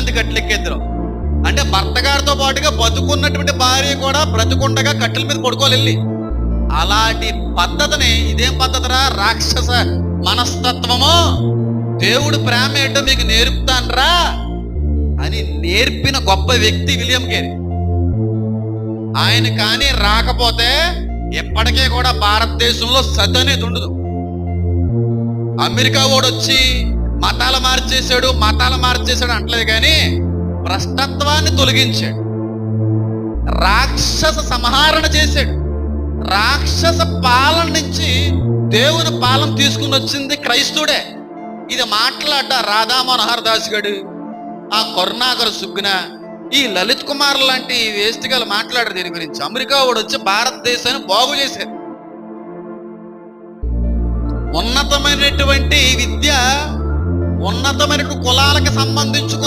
మంది కట్టెలెక్కేద్దరు. అంటే భర్త గారితో పాటుగా బతుకున్నటువంటి భార్య కూడా బ్రతుకుండగా కట్టెల మీద పడుకోవాలి. అలాంటి పద్ధతిని, ఇదేం పద్ధతిరా, రాక్షస మనస్తత్వము, దేవుడు ప్రేమ ఏంటో మీకు నేర్పుతాన్రా అని నేర్పిన గొప్ప వ్యక్తి విలియం కేరీ. ఆయన కానీ రాకపోతే ఎప్పటికే కూడా భారతదేశంలో సతి అనేది ఉండదు. అమెరికా వాడు వచ్చి మతాలు మార్చేశాడు అంటలేదు, కానీ భ్రష్టత్వాన్ని తొలగించాడు, రాక్షస సంహారణ చేశాడు. రాక్షస పాలన నుంచి దేవుని పాలన తీసుకుని వచ్చింది క్రైస్తవుడే. ఇది మాట్లాడ్డ రాధా మనోహర్ దాస్ గడు, ఆ కరుణాకర్ సుగ్న, ఈ లలిత్ కుమార్ లాంటి వేస్టిగాలు మాట్లాడారు దీని గురించి. అమెరికా వాడు వచ్చి భారతదేశాన్ని బాగు చేశారు. ఉన్నతమైనటువంటి విద్య, ఉన్నతమైన కులాలకు సంబంధించుకున్న